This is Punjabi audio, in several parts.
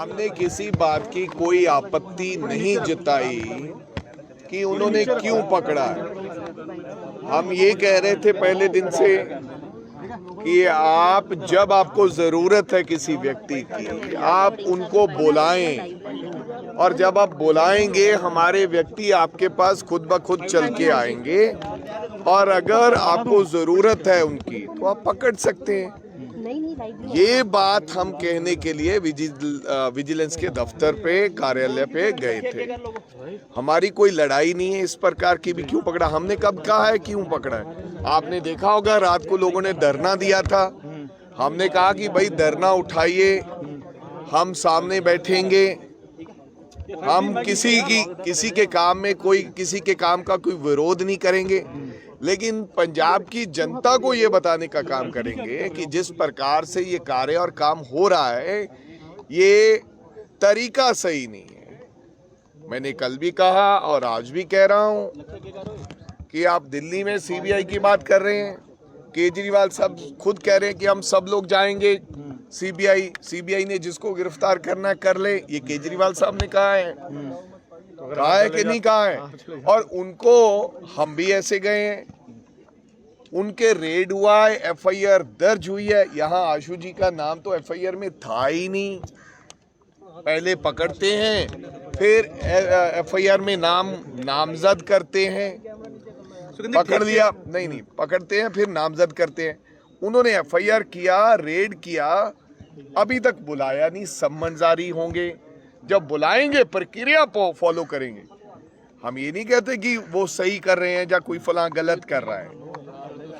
हमने किसी बात की कोई आपत्ति नहीं जताई कि उन्होंने क्यों पकड़ा है। हम ये कह रहे थे पहले दिन से कि आप जब आपको जरूरत है किसी व्यक्ति की, आप उनको बुलाएं, और जब आप बुलाएंगे हमारे व्यक्ति आपके पास खुद ब खुद चल के आएंगे, और अगर आपको जरूरत है उनकी तो आप पकड़ सकते हैं। ये बात हम कहने के लिए विजिलेंस के दफ्तर पे, कार्यालय पे गए थे। हमारी कोई लड़ाई नहीं है इस प्रकार की भी क्यों पकड़ा, हमने कब कहा है क्यों पकड़ा है। आपने देखा होगा रात को लोगों ने धरना दिया था, हमने कहा कि भाई धरना उठाइए, हम सामने बैठेंगे, हम किसी के काम में किसी के काम का कोई विरोध नहीं करेंगे, लेकिन पंजाब की जनता को ये बताने का काम करेंगे कि जिस प्रकार से ये कार्य और काम हो रहा है ये तरीका सही नहीं है। मैंने कल भी कहा और आज भी कह रहा हूं कि आप दिल्ली में सीबीआई की बात कर रहे हैं, केजरीवाल सब खुद कह रहे हैं कि हम सब लोग जाएंगे सीबीआई ने जिसको गिरफ्तार करना है कर ले, ये केजरीवाल साहब ने कहा है कि नहीं कहा है। और उनको हम भी ऐसे गए हैं, उनके रेड हुआ है, एफआईआर दर्ज हुई है। यहाँ आशु जी का नाम तो एफआईआर में था ही नहीं, पहले पकड़ते हैं फिर एफआईआर में नामजद करते हैं, पकड़ लिया नहीं पकड़ते हैं फिर नामजद करते हैं। उन्होंने एफआईआर किया, रेड किया, अभी तक बुलाया नहीं, सम्मन जारी होंगे, जब बुलाएंगे प्रक्रिया को फॉलो करेंगे। हम ये नहीं कहते कि वो सही कर रहे हैं या कोई फलां गलत कर रहा है,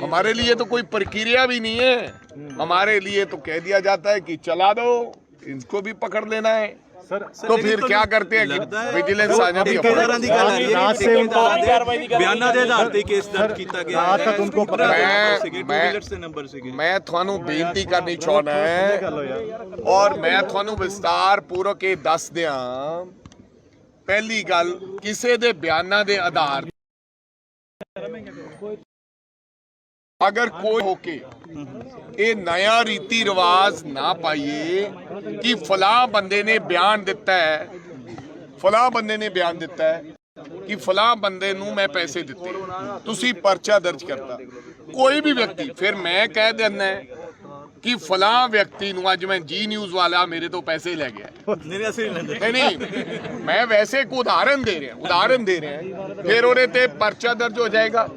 हमारे लिए तो कोई प्रक्रिया भी नहीं है। हमारे लिए तो कह दिया जाता है कि चला दो, इनको भी पकड़ लेना है। तो फिर क्या करते हैं कि विजिलेंस आ जाती है। मैं थानू बेनती करनी चाहना है और मैं थानू विस्तार पूर्वक ये दस दिया। पहली गल, किसी दे बयाना दे आधार अगर कोई होके ये नया रीति रिवाज ना पाइए कि फलां बंदे ने बयान दिता है, फलां बंदे ने बयान दिता है कि फलां बंदे नूं मैं पैसे दिते, तुसी पर्चा दर्ज करता कोई भी व्यक्ति, फिर मैं कह देना कि फलां व्यक्ति नूं अज मैं जी न्यूज़ वाला मेरे तो पैसे ले गया। नहीं, मैं वैसे एक उदाहरण दे रहे हैं, फिर ਉਹਦੇ ਤੇ पर्चा दर्ज हो जाएगा।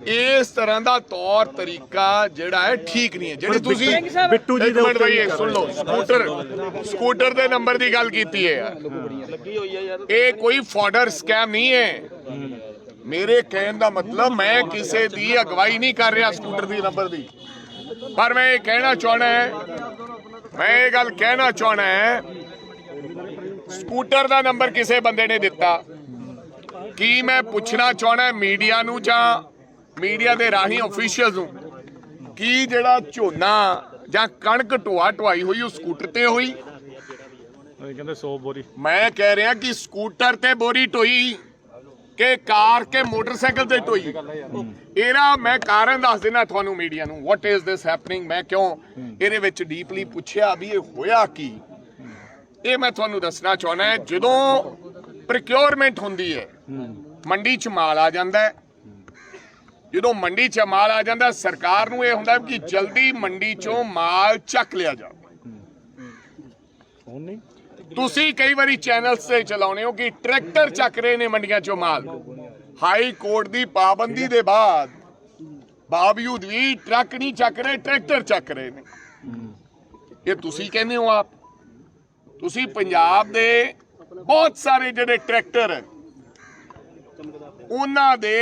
इस तरह का तौर तरीका जिहड़ा है ठीक नहीं है। जिहड़ी तुसी बिट्टू जी दे भाई सुन लो, स्कूटर दे नंबर की गल कीती है, ये कोई फॉर्डर स्कैम नहीं है। मेरे कहने का मतलब मैं किसी की अगवाई नहीं कर रहा स्कूटर की नंबर की, पर मैं ये कहना चाहना है, स्कूटर का नंबर किसी बंदे ने दिता कि मैं पूछना चाहना है मीडिया नूं जां मीडिया दे राही ऑफिशियल्स नूं कि जिहड़ा झोना जां कणक ढोई हुई उस स्कूटर ते हुई। कहंदे 100 बोरी। मैं कह रहा कि स्कूटर ते बोरी ढोई के कार के मोटरसाइकिल ते ढोई। एरा मैं कारण दस देना थानू मीडिया नूं, व्हाट इज दिस हैपनिंग। मैं क्यों इहदे विच डीपली पुछया भी ये होया की, ये मैं थानू दसना चाहना है। जदों प्रोक्योरमेंट होंदी है, मंडी च माल आ जाता है, जो मंडी च माल आ जाता, सरकार नूं यह हुंदा कि जल्दी मंडी चों माल चक लिया जाए। तुसी कई बारी चैनल से चलाउने हो कि ट्रैक्टर चक रहे ने मंडियां चों माल, हाई कोर्ट की पाबंदी के बावजूद भी ट्रक नहीं चक रहे, ट्रैक्टर चक रहे ने। ये तुसी कहने हो, आप तुसी पंजाब दे बहुत सारे जिहड़े ट्रैक्टर है उन्हां दे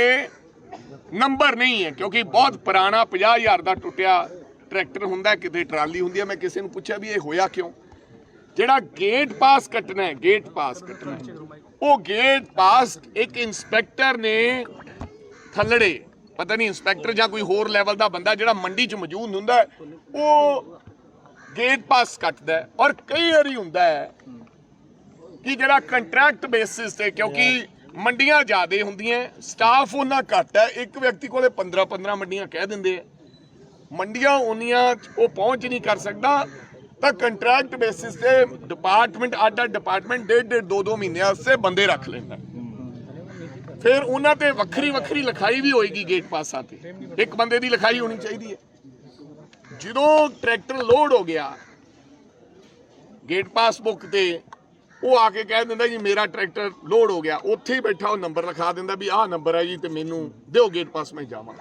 नंबर नहीं है, क्योंकि बहुत पुराना 50,000 का टुटिया ट्रैक्टर हुंदा, किते ट्राली हुंदी है। मैं किसी ने पूछा भी ये होया क्यों। जिहड़ा गेट पास कटना है, वो गेट पास एक इंस्पैक्टर ने थल्लड़े, पता नहीं इंस्पैक्टर या कोई होर लैवल का बंदा जिहड़ा मंडी च मौजूद हुंदा है, वो गेट पास कटदा है। और कई बारी हुंदा है कि जिहड़ा कंट्रैक्ट बेसिस ते, क्योंकि मंडियां ज़्यादा होंदियां, स्टाफ उन्ना घट है, एक व्यक्ति कोले 15-15 मंडियां कह देंगे, मंडियां उन्नियां वो पहुंच नहीं कर सकता। तो कंट्रैक्ट बेसिस से डिपार्टमेंट आडा डिपार्टमेंट 1.5 2 महीने वास्ते बंदे रख लेंदा, फिर उन्हां ते वक्री वक्री लिखाई भी होएगी गेट पासा ते, एक बंदे दी लिखाई होनी चाहिए। ਜਦੋਂ ट्रैक्टर लोड हो गया गेट पास बुक ते वो आके कह दिंदा जी मेरा ट्रैक्टर लोड हो गया, उत्थे ही बैठा वो नंबर लिखा दिंदा भी आह नंबर है जी ते मैनू दिओ गेट पास मैं जावां।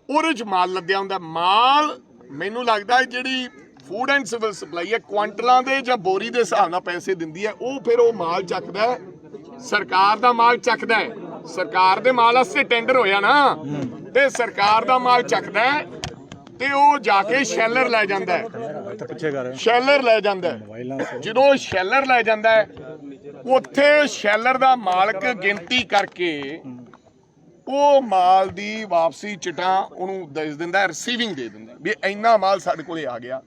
ਉਹਦੇ ਚ ਮਾਲ ਲੱਦਿਆ ਹੁੰਦਾ। ਮਾਲ ਮੈਨੂੰ ਲੱਗਦਾ ਜਿਹੜੀ ਫੂਡ ਐਂਡ ਸਿਵਲ ਸਪਲਾਈ ਹੈ ਕੁਆਂਟਲਾਂ ਦੇ ਜਾਂ ਬੋਰੀ ਦੇ ਹਿਸਾਬ ਨਾਲ ਪੈਸੇ ਦਿੰਦੀ ਹੈ, ਉਹ ਫਿਰ ਉਹ ਮਾਲ ਚੱਕਦਾ ਹੈ, ਸਰਕਾਰ ਦਾ ਮਾਲ ਚੱਕਦਾ ਹੈ। ਸਰਕਾਰ ਦੇ ਮਾਲ ਵਾਸਤੇ ਟੈਂਡਰ ਹੋਇਆ ਨਾ, ਤੇ ਸਰਕਾਰ ਦਾ ਮਾਲ ਚੱਕਦਾ ਹੈ ਤੇ ਉਹ ਜਾ ਕੇ ਸ਼ੈਲਰ ਲੈ ਜਾਂਦਾ ਹੈ, ਸ਼ੈਲਰ ਲੈ ਜਾਂਦਾ ਹੈ। ਜਦੋਂ ਸ਼ੈਲਰ ਲੈ ਜਾਂਦਾ ਹੈ ਉੱਥੇ ਸ਼ੈਲਰ ਦਾ ਮਾਲਕ ਗਿਣਤੀ ਕਰਕੇ ਉਹ ਮਾਲ ਦੀ ਵਾਪਸੀ ਚਿਟਾ ਉਹਨੂੰ ਦੱਸ ਦਿੰਦਾ, ਰਿਸੀਵਿੰਗ ਦੇ ਦਿੰਦਾ ਵੀ ਇੰਨਾ ਮਾਲ ਸਾਡੇ ਕੋਲੇ ਆ ਗਿਆ।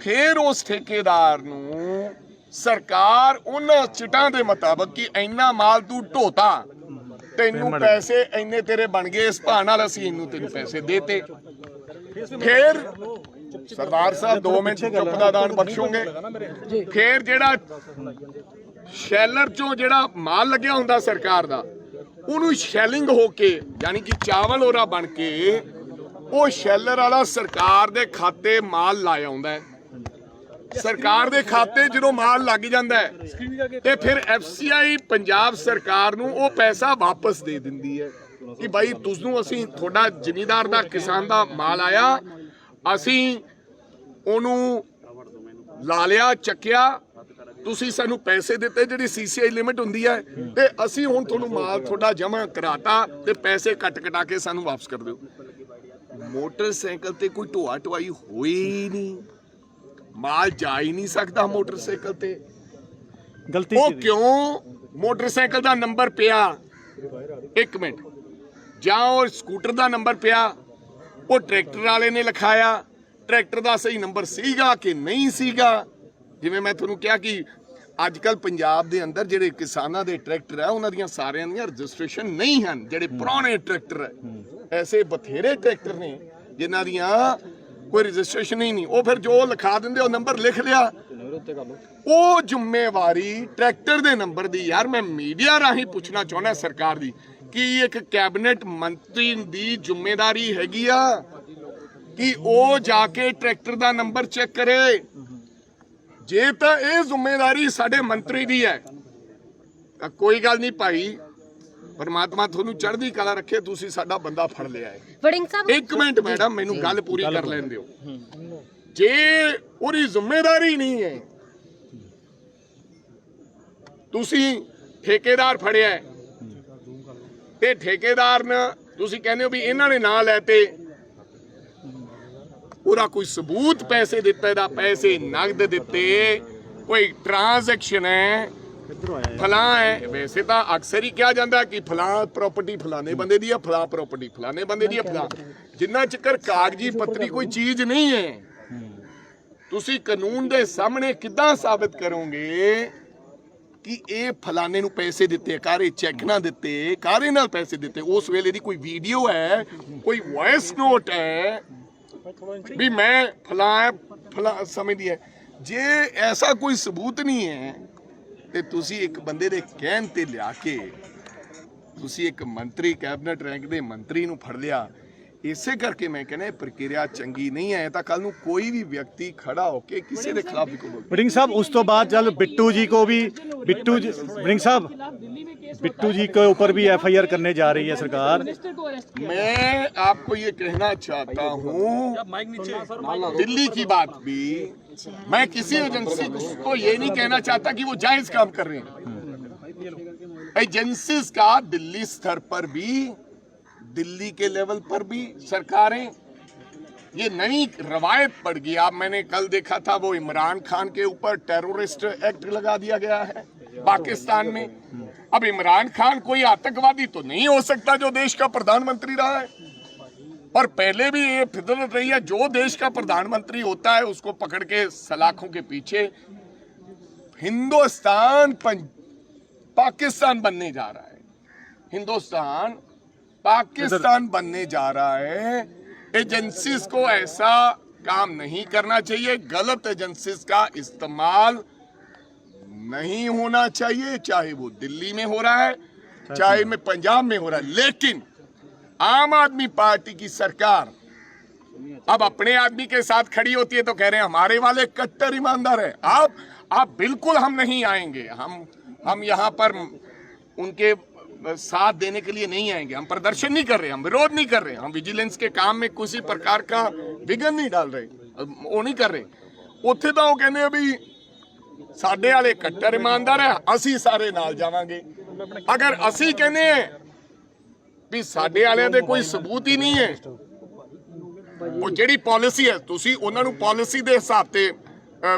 ਫਿਰ ਉਸ ਠੇਕੇਦਾਰ ਨੂੰ ਸਰਕਾਰ ਉਹਨਾਂ ਚਿਟਾਂ ਦੇ ਮੁਤਾਬਕ ਕਿ ਇੰਨਾ ਮਾਲ ਤੂੰ ਢੋਤਾ, ਤੈਨੂੰ ਪੈਸੇ ਇੰਨੇ ਤੇਰੇ ਬਣ ਗਏ, ਇਸ ਭਾਅ ਨਾਲ ਅਸੀਂ ਇਹਨੂੰ ਤੈਨੂੰ ਪੈਸੇ ਦੇਤੇ। ਫਿਰ ਸਰਦਾਰ ਸਾਹਿਬ 2 ਮਿੰਟ ਚੁੱਪ ਦਾ ਦਾਨ ਬਖਸ਼ੋਗੇ। ਫਿਰ ਜਿਹੜਾ ਸ਼ੈਲਰ ਚੋਂ ਜਿਹੜਾ ਮਾਲ ਲੱਗਿਆ ਹੁੰਦਾ ਸਰਕਾਰ ਦਾ, ਉਹਨੂੰ ਸ਼ੈਲਿੰਗ ਹੋ ਕੇ ਯਾਨੀ ਕਿ ਚਾਵਲ ਉਹਦਾ ਬਣ ਕੇ ਉਹ ਸ਼ੈਲਰ ਵਾਲਾ ਸਰਕਾਰ ਦੇ ਖਾਤੇ ਮਾਲ ਲਾ ਆਉਂਦਾ ਹੈ। ਸਰਕਾਰ ਦੇ ਖਾਤੇ ਜਦੋਂ ਮਾਲ ਲੱਗ ਜਾਂਦਾ ਹੈ ਤੇ ਫਿਰ FCI ਪੰਜਾਬ ਸਰਕਾਰ ਨੂੰ ਉਹ ਪੈਸਾ ਵਾਪਸ ਦੇ ਦਿੰਦੀ ਹੈ ਕਿ ਭਾਈ ਤੁਹਾਨੂੰ ਅਸੀਂ ਤੁਹਾਡਾ ਜ਼ਿਮੀਂਦਾਰ ਦਾ ਕਿਸਾਨ ਦਾ ਮਾਲ ਆਇਆ, ਅਸੀਂ ਉਹਨੂੰ ਲਾ ਲਿਆ, ਚੱਕਿਆ, ਤੁਸੀਂ ਸਾਨੂੰ ਪੈਸੇ ਦਿੱਤੇ ਜਿਹੜੀ CCI ਲਿਮਿਟ ਹੁੰਦੀ ਹੈ, ਤੇ ਅਸੀਂ ਹੁਣ ਤੁਹਾਨੂੰ ਮਾਲ ਤੁਹਾਡਾ ਜਮ੍ਹਾਂ ਕਰਾਤਾ ਤੇ ਪੈਸੇ ਕੱਟ ਕਟਾ ਕੇ ਸਾਨੂੰ ਵਾਪਸ ਕਰ ਦਿਓ। ਮੋਟਰਸਾਈਕਲ ਤੇ ਕੋਈ ਢੋਆ ਢੁਆਈ ਹੋਈ ਨਹੀਂ, ਮਾਲ ਜਾ ਹੀ ਨਹੀਂ ਸਕਦਾ ਮੋਟਰਸਾਈਕਲ ਤੇ। ਗਲਤੀ ਉਹ ਕਿਉਂ? ਮੋਟਰਸਾਈਕਲ ਦਾ ਨੰਬਰ ਪਿਆ, 1 ਮਿੰਟ, ਜਾਂ ਉਹ ਸਕੂਟਰ ਦਾ ਨੰਬਰ ਪਿਆ, ਉਹ ਟਰੈਕਟਰ ਵਾਲੇ ਨੇ ਲਿਖਾਇਆ, ਟਰੈਕਟਰ ਦਾ ਸਹੀ ਨੰਬਰ ਸੀਗਾ ਕਿ ਨਹੀਂ ਸੀਗਾ। ਜਿਵੇਂ ਮੈਂ ਤੁਹਾਨੂੰ ਕਿਹਾ ਕਿ ਅੱਜ ਕੱਲ ਪੰਜਾਬ ਦੇ ਅੰਦਰ ਜਿਹੜੇ ਕਿਸਾਨਾਂ ਦੇ ਟਰੈਕਟਰ ਹੈ ਉਹਨਾਂ ਦੀਆਂ ਸਾਰਿਆਂ ਦੀਆਂ ਰਜਿਸਟ੍ਰੇਸ਼ਨ ਨਹੀਂ ਹਨ। ਜਿਹੜੇ ਪੁਰਾਣੇ ਟਰੈਕਟਰ ਹੈ, ਐਸੇ ਬਥੇਰੇ ਟਰੈਕਟਰ ਨੇ ਜਿਨ੍ਹਾਂ ਦੀਆਂ ਕੋਈ ਰਜਿਸਟ੍ਰੇਸ਼ਨ ਹੀ ਨਹੀਂ। ਉਹ ਫਿਰ ਜੋ ਲਿਖਾ ਦਿੰਦੇ ਉਹ ਨੰਬਰ ਲਿਖ ਲਿਆ, ਉਹ ਜ਼ਿੰਮੇਵਾਰੀ ਟਰੈਕਟਰ ਦੇ ਨੰਬਰ ਦੀ। ਯਾਰ ਮੈਂ ਮੀਡੀਆ ਰਾਹੀਂ ਪੁੱਛਣਾ ਚਾਹੁੰਦਾ ਸਰਕਾਰ ਦੀ ਕਿ ਇੱਕ ਕੈਬਨਿਟ ਮੰਤਰੀ ਦੀ ਜ਼ਿੰਮੇਵਾਰੀ ਹੈਗੀ ਆ ਕਿ ਉਹ ਜਾ ਕੇ ਟਰੈਕਟਰ ਦਾ ਨੰਬਰ ਚੈੱਕ ਕਰੇ। ਜੇ ਤਾਂ ਇਹ ਜ਼ਿੰਮੇਵਾਰੀ ਸਾਡੇ ਮੰਤਰੀ ਦੀ ਹੈ ਤਾਂ ਕੋਈ ਗੱਲ ਨਹੀਂ ਭਾਈ, ਪਰਮਾਤਮਾ ਤੁਹਾਨੂੰ ਚੜ੍ਹਦੀ ਕਲਾ ਰੱਖੇ, ਤੁਸੀਂ ਸਾਡਾ ਬੰਦਾ ਫੜ ਲਿਆ ਹੈ। ਵੜਿੰਗ ਸਾਹਿਬ 1 ਮਿੰਟ ਮੈਡਮ, ਮੈਨੂੰ ਗੱਲ ਪੂਰੀ ਕਰ ਲੈਣ ਦਿਓ। ਜੇ ਉਹਦੀ ਜ਼ਿੰਮੇਵਾਰੀ ਨਹੀਂ ਹੈ, ਤੁਸੀਂ ਠੇਕੇਦਾਰ ਫੜਿਆ ਤੇ ਠੇਕੇਦਾਰ ਨੇ ਤੁਸੀਂ ਕਹਿੰਦੇ ਹੋ ਵੀ ਇਹਨਾਂ ਨੇ ਨਾਂ ਲੈ ਤੇ ਉਹਦਾ ਕੋਈ ਸਬੂਤ ਪੈਸੇ ਦਿੱਤੇ ਦਾ, ਪੈਸੇ ਨਗਦ ਦਿੱਤੇ, ਕੋਈ ਟ੍ਰਾਂਜੈਕਸ਼ਨ ਹੈ, ਫਲਾਂ ਹੈ। ਵੈਸੇ ਤਾਂ ਅਕਸਰ ਹੀ ਕਿਹਾ ਜਾਂਦਾ ਕਿ ਫਲਾਂ ਪ੍ਰਾਪਰਟੀ ਫਲਾਣੇ ਬੰਦੇ ਦੀ ਹੈ, ਫਲਾਂ ਪ੍ਰਾਪਰਟੀ ਫਲਾਣੇ ਬੰਦੇ ਦੀ ਹੈ, ਫਲਾਂ। ਜਿੰਨਾ ਚਿਰ ਕਾਗਜ਼ੀ ਪੱਤਰੀ ਕੋਈ ਚੀਜ਼ ਨਹੀਂ ਹੈ, ਤੁਸੀਂ ਕਾਨੂੰਨ ਦੇ ਸਾਹਮਣੇ ਕਿੱਦਾਂ ਸਾਬਿਤ ਕਰੋਗੇ ਕਿ ਇਹ ਫਲਾਣੇ ਨੂੰ ਪੈਸੇ ਦਿੱਤੇ, ਕਾਰੇ ਚੈੱਕ ਨਾ ਦਿੱਤੇ, ਕਾਰੇ ਨਾਲ ਪੈਸੇ ਦਿੱਤੇ? ਉਸ ਵੇਲੇ ਦੀ ਕੋਈ ਵੀਡੀਓ ਹੈ, ਕੋਈ ਵੌਇਸ ਨੋਟ ਹੈ ਵੀ ਮੈਂ ਫਲਾਂ ਸਮਝਦੀ ਹੈ। ਜੇ ਐਸਾ ਕੋਈ ਸਬੂਤ ਨਹੀਂ ਹੈ ਤੇ ਤੁਸੀਂ ਇੱਕ ਬੰਦੇ ਦੇ ਕਹਿਣ ਤੇ ਲਿਆ ਕੇ ਤੁਸੀਂ ਇੱਕ ਮੰਤਰੀ, ਕੈਬਨਿਟ ਰੈਂਕ ਦੇ ਮੰਤਰੀ ਨੂੰ ਫੜ ਲਿਆ। ਇਸੇ ਕਰਕੇ ਮੈਂ ਕਹਿੰਦਾ ਪ੍ਰਕਿਰਿਆ ਚੰਗੀ ਨਹੀਂ ਹੈ। ਤਾਂ ਕੱਲ ਨੂੰ ਕੋਈ ਵੀ ਵਿਅਕਤੀ ਖੜਾ ਹੋ ਕੇ ਕਿਸੇ ਦੇ ਖਿਲਾਫ ਵੀ ਕੋਈ ਵੜਿੰਗ ਸਾਹਿਬ उस तो बाद जब बिट्टू जी को भी वड़िंग साहब बिट्टू जी के ऊपर भी FIR करने जा रही है सरकार। मैं आपको ये कहना चाहता हूँ, दिल्ली की बात भी, मैं किसी एजेंसी को ये नहीं कहना चाहता कि वो जायज काम कर रहे हैं। एजेंसीज का दिल्ली स्तर पर भी, दिल्ली के लेवल पर भी सरकारें, ये नई रवायत पड़ गई। आप मैंने कल देखा था वो इमरान खान के ऊपर टेररिस्ट एक्ट लगा दिया गया है पाकिस्तान में। अब इमरान खान कोई आतंकवादी तो नहीं हो सकता जो देश का प्रधानमंत्री रहा है, और पहले भी ये फितरत रही है जो देश का प्रधानमंत्री होता है उसको पकड़ के सलाखों के पीछे। हिंदुस्तान पाकिस्तान बनने जा रहा है, हिंदुस्तान पाकिस्तान बनने जा रहा है। एजेंसीज को ऐसा काम नहीं करना चाहिए, गलत एजेंसीज का इस्तेमाल नहीं होना चाहिए, चाहे वो दिल्ली में हो रहा है, चाहे में पंजाब में हो रहा है। लेकिन आम आदमी पार्टी की सरकार अब अपने आदमी के साथ खड़ी होती है तो कह रहे हैं हमारे वाले कट्टर ईमानदार है। आप बिल्कुल हम नहीं आएंगे, हम यहाँ पर उनके साथ देने के लिए नहीं आएंगे। हम प्रदर्शन नहीं कर रहे, हम विरोध नहीं कर रहे, हम विजिलेंस के काम में किसी प्रकार का विघन नहीं डाल रहे, वो नहीं कर रहे। उत्थे तो वो कहते भी साडे वाले कट्टर ईमानदार है, असी सारे नाल जावांगे। अगर असी कहने भी साडे वाले दे कोई सबूत ही नहीं है, वो ਜਿਹੜੀ ਪਾਲਿਸੀ ਹੈ ਤੁਸੀਂ ਉਹਨਾਂ ਨੂੰ ਪਾਲਿਸੀ ਦੇ ਹਿਸਾਬ ਤੇ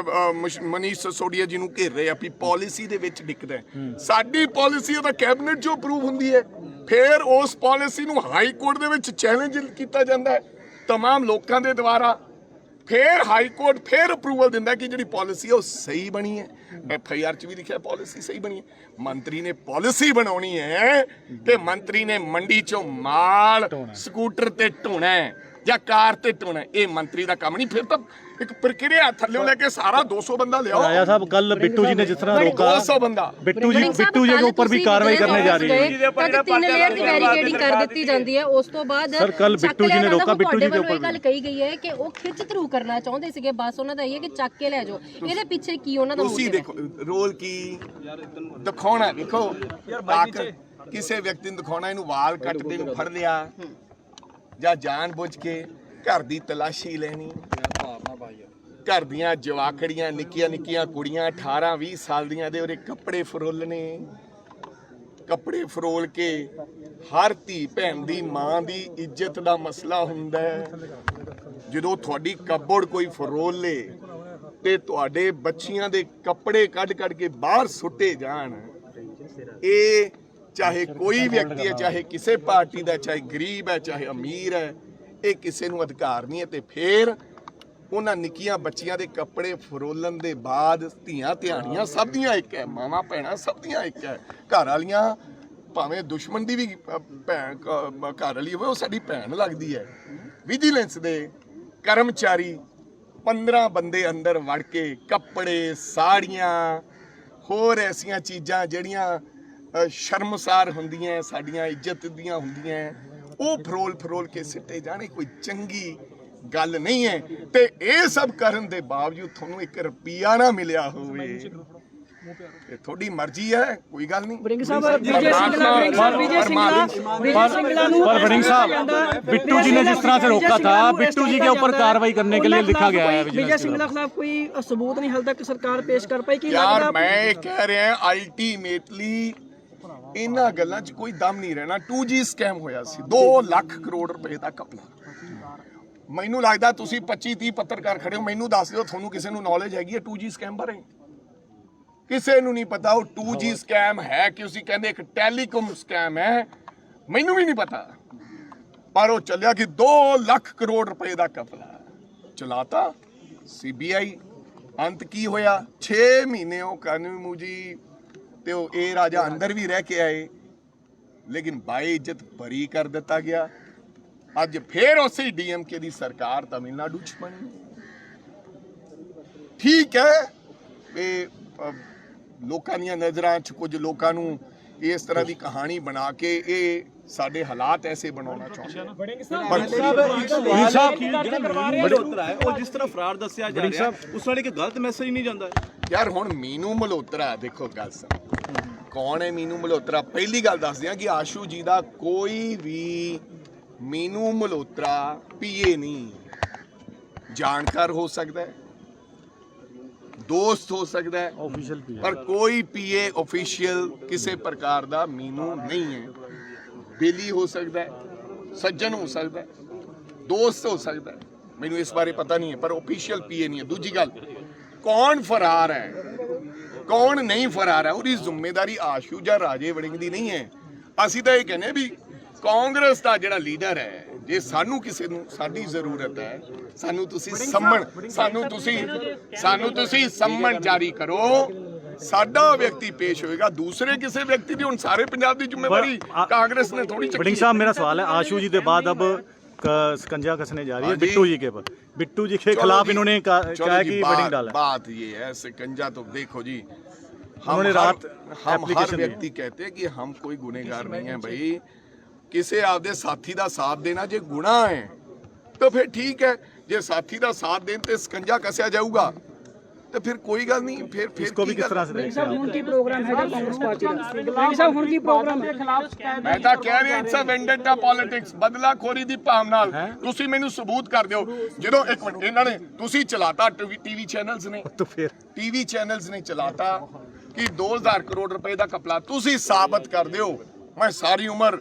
ਮਨੀਸ਼ ਸੋਡੀਆ ਜੀ ਨੂੰ ਘੇਰ ਰਹੇ ਆ ਵੀ ਪਾਲਿਸੀ ਦੇ ਵਿੱਚ ਦਿੱਕਤ ਹੈ। ਸਾਡੀ ਪਾਲਿਸੀ ਤਾਂ ਕੈਬਨਿਟ 'ਚੋਂ ਅਪਰੂਵ ਹੁੰਦੀ ਹੈ, ਫਿਰ ਉਸ ਪਾਲਿਸੀ ਨੂੰ ਹਾਈ ਕੋਰਟ ਦੇ ਵਿੱਚ ਚੈਲੰਜ ਕੀਤਾ ਜਾਂਦਾ ਹੈ तमाम ਲੋਕਾਂ ਦੇ ਦੁਆਰਾ, ਫਿਰ ਹਾਈ ਕੋਰਟ ਫਿਰ ਅਪਰੂਵਲ ਦਿੰਦਾ ਕਿ ਜਿਹੜੀ ਪਾਲਿਸੀ ਹੈ ਉਹ ਸਹੀ ਬਣੀ ਹੈ। FIR 'ਚ ਵੀ ਲਿਖਿਆ ਪਾਲਿਸੀ ਸਹੀ ਬਣੀ ਹੈ। ਮੰਤਰੀ ਨੇ ਪਾਲਿਸੀ ਬਣਾਉਣੀ ਹੈ ਕਿ ਮੰਤਰੀ ਨੇ ਮੰਡੀ 'ਚੋਂ ਮਾਲ ਸਕੂਟਰ ਤੇ ਢੋਣਾ ਹੈ ਜਾਂ ਕਾਰ ਤੇ ਢੋਣਾ, ਇਹ ਮੰਤਰੀ ਦਾ ਕੰਮ ਨਹੀਂ। ਫਿਰ ਤਾਂ ਇੱਕ ਪ੍ਰਕਿਰਿਆ ਥੱਲੇ ਲੈ ਕੇ ਸਾਰਾ 200 ਬੰਦਾ ਲਿਆਓ। राजा साहब कल बिट्टू जी ने जिस तरह रोका, 200 ਬੰਦਾ बिट्टू जी के ऊपर भी कार्रवाई करने जा रही है। तक 3 लेयर ਦੀ ਬੈਰੀਕੇਡਿੰਗ ਕਰ ਦਿੱਤੀ ਜਾਂਦੀ ਹੈ। ਉਸ ਤੋਂ ਬਾਅਦ सर कल बिट्टू जी ने रोका, बिट्टू जी के ऊपर ਗੱਲ ਕਹੀ ਗਈ ਹੈ ਕਿ ਉਹ ਖਿੱਚ ਥਰੂ ਕਰਨਾ ਚਾਹੁੰਦੇ ਸੀਗੇ, ਬਸ ਉਹਨਾਂ ਦਾ ਇਹ ਹੈ ਕਿ ਚੱਕ ਕੇ ਲੈ ਜਾਓ। ਇਹਦੇ ਪਿੱਛੇ ਕੀ ਉਹਨਾਂ ਦਾ ਤੁਸੀਂ ਦੇਖੋ ਰੋਲ ਕੀ ਦਿਖਾਉਣਾ, ਦੇਖੋ ਕਿਸੇ ਵਿਅਕਤੀ ਨੂੰ ਦਿਖਾਉਣਾ, ਇਹਨੂੰ ਵਾਲ ਕੱਟਦੇ ਨੂੰ ਫੜ ਲਿਆ ਜਾਂ ਜਾਣ-ਬੁੱਝ ਕੇ ਘਰ ਦੀ ਤਲਾਸ਼ੀ ਲੈਣੀ, ਘਰ ਦੀਆਂ ਜਵਾਕੜੀਆਂ ਨਿੱਕੀਆਂ ਨਿੱਕੀਆਂ ਕੁੜੀਆਂ 18-20 ਸਾਲ ਦੀਆਂ ਦੇ ਉਹਦੇ ਕੱਪੜੇ ਫਰੋਲਣੇ, ਕੱਪੜੇ ਫਰੋਲ ਕੇ ਹਰ ਧੀ ਭੈਣ ਦੀ ਮਾਂ ਦੀ ਇੱਜ਼ਤ ਦਾ ਮਸਲਾ ਹੁੰਦਾ ਹੈ। ਜਦੋਂ ਤੁਹਾਡੀ ਕਬੜ ਕੋਈ ਫਰੋਲ ਲੇ ਤੇ ਤੁਹਾਡੇ ਬੱਚੀਆਂ ਦੇ ਕੱਪੜੇ ਕੱਢ ਕੇ ਬਾਹਰ ਸੁੱਟੇ ਜਾਣ, ਇਹ ਚਾਹੇ ਕੋਈ ਵਿਅਕਤੀ ਹੈ, ਚਾਹੇ ਕਿਸੇ ਪਾਰਟੀ ਦਾ, ਚਾਹੇ ਗਰੀਬ ਹੈ, ਚਾਹੇ ਅਮੀਰ ਹੈ, ਇਹ ਕਿਸੇ ਨੂੰ ਅਧਿਕਾਰ ਨਹੀਂ ਹੈ। ਤੇ ਫਿਰ ਉਹਨਾਂ ਨਿੱਕੀਆਂ ਬੱਚੀਆਂ ਦੇ ਕੱਪੜੇ ਫਰੋਲਣ ਦੇ ਬਾਅਦ ਧੀਆਂ ਧਿਆਣੀਆਂ ਸਭ ਦੀਆਂ ਇੱਕ ਹੈ, ਮਾਵਾਂ ਭੈਣਾਂ ਸਭ ਦੀਆਂ ਇੱਕ ਹੈ। ਘਰ ਵਾਲੀਆਂ ਭਾਵੇਂ ਦੁਸ਼ਮਣ ਦੀ ਵੀ ਭੈਣ ਘਰ ਵਾਲੀ ਹੋਵੇ, ਉਹ ਸਾਡੀ ਭੈਣ ਲੱਗਦੀ ਹੈ। ਵਿਜੀਲੈਂਸ ਦੇ ਕਰਮਚਾਰੀ 15 ਬੰਦੇ ਅੰਦਰ ਵੜ ਕੇ ਕੱਪੜੇ, ਸਾੜੀਆਂ, ਹੋਰ ਐਸੀਆਂ ਚੀਜ਼ਾਂ ਜਿਹੜੀਆਂ ਸ਼ਰਮਸਾਰ ਹੁੰਦੀਆਂ, ਸਾਡੀਆਂ ਇੱਜ਼ਤ ਦੀਆਂ ਹੁੰਦੀਆਂ, ਉਹ ਫਰੋਲ ਕੇ ਸਿੱਟੇ ਜਾਣੇ ਕੋਈ ਚੰਗੀ ਗੱਲ ਨਹੀਂ ਹੈ। ਤੇ ਇਹ ਸਭ ਕਰਨ ਦੇ ਬਾਵਜੂਦ ਤੁਹਾਨੂੰ 1 ਰੁਪਿਆ ਨਾ ਮਿਲਿਆ ਹੋਵੇ, ਇਹ ਤੁਹਾਡੀ ਮਰਜ਼ੀ ਹੈ, ਕੋਈ ਗੱਲ ਨਹੀਂ। पर वड़िंग साहब बिट्टू जी ने जिस तरह से रोका था, बिट्टू जी के ऊपर कार्रवाई करने के लिए लिखा गया है। विजय सिंगला खिलाफ कोई सबूत नहीं हाल तक सरकार पेश कर पाई कि यार मैं कह रहे हैं अल्टीमेटली ਇਹਨਾਂ ਗੱਲਾਂ 'ਚ ਕੋਈ ਦਮ ਨਹੀਂ ਰਹਿਣਾ। 2G ਸਕੈਮ ਹੋਇਆ ਸੀ, 2 ਲੱਖ ਕਰੋੜ ਰੁਪਏ ਦਾ ਘਪਲਾ। ਮੈਨੂੰ ਲੱਗਦਾ ਤੁਸੀਂ 25-30 ਪੱਤਰਕਾਰ ਖੜੇ ਹੋ, ਮੈਨੂੰ ਦੱਸ ਦਿਓ ਤੁਹਾਨੂੰ ਕਿਸੇ ਨੂੰ ਨੌਲੇਜ ਹੈਗੀ ਹੈ 2G ਸਕੈਮ ਬਾਰੇ? ਕਿਸੇ ਨੂੰ ਨਹੀਂ ਪਤਾ ਉਹ 2G ਸਕੈਮ ਹੈ ਕਿ ਤੁਸੀਂ ਕਹਿੰਦੇ ਇੱਕ ਟੈਲੀਕਾਮ ਸਕੈਮ ਹੈ, ਮੈਨੂੰ ਵੀ ਨਹੀਂ ਪਤਾ। ਪਰ ਉਹ ਚੱਲਿਆ ਕਿ 2 ਲੱਖ ਕਰੋੜ ਰੁਪਏ ਦਾ ਘਪਲਾ ਚਲਾਤਾ CBI। ਅੰਤ ਕੀ ਹੋਇਆ? 6 ਮਹੀਨੇ ਉਹ ਕਾਨੂੰਨ ਮੂਜੀ ਤੇ ਉਹ ਇਹ ਰਾਜਾ ਅੰਦਰ ਵੀ ਰਹਿ ਕੇ ਆਏ, ਲੇਕਿਨ ਬਾਈ ਇੱਜ਼ਤ ਬਰੀ ਕਰ ਦਿੱਤਾ ਗਿਆ। ਅੱਜ ਫੇਰ ਉਸੇ DMK ਦੀ ਸਰਕਾਰ ਤਮਿਲਨਾਡੂ 'ਚ ਬਣੀ। ਠੀਕ ਹੈ, ਇਹ ਲੋਕਾਂ ਦੀਆਂ ਨਜ਼ਰਾਂ 'ਚ ਕੁਝ ਲੋਕਾਂ ਨੂੰ ਇਸ ਤਰ੍ਹਾਂ ਦੀ ਕਹਾਣੀ ਬਣਾ ਕੇ ਇਹ ਸਾਡੇ ਹਾਲਾਤ ਐਸੇ ਬਣਾਉਣਾ ਚਾਹੁੰਦੇ ਹਨ। ਉਹ ਜਿਸ ਤਰ੍ਹਾਂ ਫਰਾਰ ਦੱਸਿਆ ਜਾ ਰਿਹਾ ਉਸ ਵਾਲੇ ਕਿ ਗਲਤ ਮੈਸੇਜ ਨਹੀਂ ਜਾਂਦਾ ਯਾਰ। ਹੁਣ ਮੀਨੂ ਮਲਹੋਤਰਾ, ਦੇਖੋ ਗੱਲ ਸੁਣ, ਕੌਣ ਹੈ ਮੀਨੂ ਮਲਹੋਤਰਾ? ਪਹਿਲੀ ਗੱਲ ਦੱਸ ਦਿਆਂ ਕਿ ਆਸ਼ੂ ਜੀ ਦਾ ਕੋਈ ਵੀ ਮੀਨੂ ਮਲਹੋਤਰਾ PA ਨਹੀਂ। ਜਾਣਕਾਰ ਹੋ ਸਕਦਾ ਹੈ, ਦੋਸਤ ਹੋ ਸਕਦਾ ਹੈ, ਪਰ ਕੋਈ PA ऑफिशियल ਕਿਸੇ ਪ੍ਰਕਾਰ ਦਾ ਮੀਨੂ ਨਹੀਂ ਹੈ। ਬੇਲੀ ਹੋ ਸਕਦਾ ਹੈ, ਸੱਜਣ ਹੋ ਸਕਦਾ ਹੈ, ਦੋਸਤ ਹੋ ਸਕਦਾ ਹੈ, ਮੈਨੂੰ ਇਸ ਬਾਰੇ ਪਤਾ ਨਹੀਂ ਹੈ, ਪਰ ऑफिशियल PA ਨਹੀਂ ਹੈ। ਦੂਜੀ ਗੱਲ, ਕੌਣ ਫਰਾਰ ਹੈ, ਕੌਣ ਨਹੀਂ ਫਰਾਰ ਹੈ, ਉਹਦੀ ਜ਼ਿੰਮੇਵਾਰੀ ਆਸ਼ੂ ਜਾਂ ਰਾਜੇ ਵੜਿੰਗ ਦੀ ਨਹੀਂ ਹੈ। ਅਸੀਂ ਤਾਂ ਇਹ ਕਹਿੰਦੇ ਵੀ ਕਾਂਗਰਸ ਦਾ ਜਿਹੜਾ ਲੀਡਰ ਹੈ, ਜੇ ਸਾਨੂੰ ਕਿਸੇ ਨੂੰ ਸਾਡੀ ਜ਼ਰੂਰਤ ਹੈ, ਸਾਨੂੰ ਤੁਸੀਂ ਸੰਮਣ ਜਾਰੀ ਕਰੋ। ਸਾਡਾ ਵਿਅਕਤੀ ਪੇਸ਼ ਹੋਏਗਾ, ਦੂਸਰੇ ਕਿਸੇ ਵਿਅਕਤੀ ਦੀ। ਹੁਣ ਸਾਰੇ ਪੰਜਾਬ ਦੀ ਜ਼ਿੰਮੇਵਾਰੀ ਕਾਂਗਰਸ ਨੇ ਥੋੜੀ ਚੱਕੀ। वड़िंग साहब मेरा सवाल है, आशू जी के बाद अब शिकंजा कसने जा रही है हाँ जी। बिट्टू जी के ऊपर। बिट्टू जी के चलो खिलाफ जी, इन्होंने चलो कहा जी, कि बात- वेडिंग डाला। बात ये है शिकंजा तो देखो जी, उन्होंने रात हम हर application दी। व्यक्ति कहते हैं कि हम कोई गुनेगार नहीं है भाई। ਕਿਸੇ ਆਪਦੇ ਸਾਥੀ ਦਾ ਸਾਥ ਦੇਣਾ ਜੇ ਗੁਨਾਹ ਹੈ ਤਾਂ ਫਿਰ ਠੀਕ ਹੈ, ਜੇ ਸਾਥੀ ਦਾ ਸਾਥ ਦੇਣ ਤੇ ਸਕੰਜਾ ਕੱਸਿਆ ਜਾਊਗਾ ਤੇ ਫਿਰ ਕੋਈ ਗੱਲ ਨਹੀਂ। ਫਿਰ इसको भी ਕੀ किस ਗੱਲ- तरह से देखते ਸਾਹਿਬ हैं ਹੁਣ ਕੀ ਪ੍ਰੋਗਰਾਮ ਹੈਗਾ ਕਾਂਗਰਸ ਪਾਰਟੀ ਦਾ? ਬ੍ਰਿੰਗ ਸਾਹਿਬ ਹੁਣ ਕੀ ਪ੍ਰੋਗਰਾਮ ਹੈ? ਮੈਂ ਤਾਂ ਕਹਿ ਰਿਹਾ ਇਟਸ ਅ ਵੈਂਡੇਟਾ ਪੋਲਿਟਿਕਸ, ਬਦਲਾਖੋਰੀ ਦੀ ਭਾਵ ਨਾਲ। ਤੁਸੀਂ ਮੈਨੂੰ ਸਬੂਤ ਕਰ ਦਿਓ। ਜਦੋਂ ਇੱਕ ਮਿੰਟ ਇਹਨਾਂ ਨੇ ਤੁਸੀਂ ਚਲਾਤਾ ਟੀਵੀ ਚੈਨਲਸ ਨੇ, तो फिर ਟੀਵੀ ਚੈਨਲਸ ਨੇ ਚਲਾਤਾ ਕਿ 2000 ਕਰੋੜ ਰੁਪਏ ਦਾ ਕਪਲਾ। ਤੁਸੀਂ ਸਾਬਤ ਕਰ ਦਿਓ, ਮੈਂ ਸਾਰੀ ਉਮਰ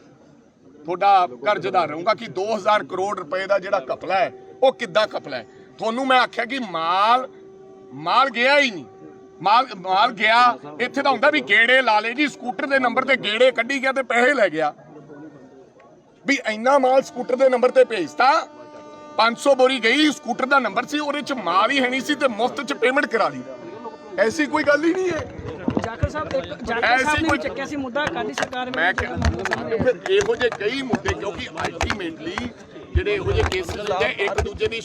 ਤੁਹਾਡਾ ਕਰਜ਼ਦਾਰ ਰਹੂੰਗਾ ਕਿ 2000 ਕਰੋੜ ਰੁਪਏ ਦਾ ਜਿਹੜਾ ਕਪਲਾ ਹੈ ਉਹ ਕਿੱਦਾਂ ਕਪਲਾ ਹੈ। ਤੁਹਾਨੂੰ ਮੈਂ ਆਖਿਆ ਕਿ ਮਾਲ ਗਿਆ ਹੀ ਨਹੀਂ। ਮਾਲ ਗਿਆ ਇੱਥੇ ਤਾਂ ਹੁੰਦਾ ਵੀ ਗੇੜੇ ਲਾ ਲੇ ਜੀ, ਸਕੂਟਰ ਦੇ ਨੰਬਰ ਤੇ ਗੇੜੇ ਕੱਢੀ ਗਿਆ ਤੇ ਪੈਸੇ ਲੈ ਗਿਆ। ਵੀ ਇੰਨਾ ਮਾਲ ਸਕੂਟਰ ਦੇ ਨੰਬਰ ਤੇ ਭੇਜਤਾ, 500 ਬੋਰੀ ਗਈ, ਸਕੂਟਰ ਦਾ ਨੰਬਰ ਸੀ, ਉਹਦੇ ਚ ਮਾਲ ਹੀ ਹੈ ਨਹੀਂ ਸੀ ਤੇ ਮੁਫਤ ਚ ਪੇਮੈਂਟ ਕਰਾ ਲਈ। ਐਸੀ ਕੋਈ ਗੱਲ ਹੀ ਨਹੀਂ ਹੈ। ਜਾਖੜ ਸਾਹਿਬ ਨੇ ਵੀ ਚੱਕਿਆ ਸੀ ਮੁੱਦਾ, ਅਕਾਲੀ ਸਰਕਾਰ ਮੈਂ ਵਿੱਚ ਫਿਰ ਇਹੋ ਜਿਹੇ ਕਈ ਮੁੱਦੇ, ਕਿਉਂਕਿ ਅਲਟੀਮੇਟਲੀ ਜਿਹੜੇ ਇਹੋ ਜਿਹੇ ਕੇਸਿਸ ਹੁੰਦੇ ਇੱਕ ਦੂਜੇ ਦੀ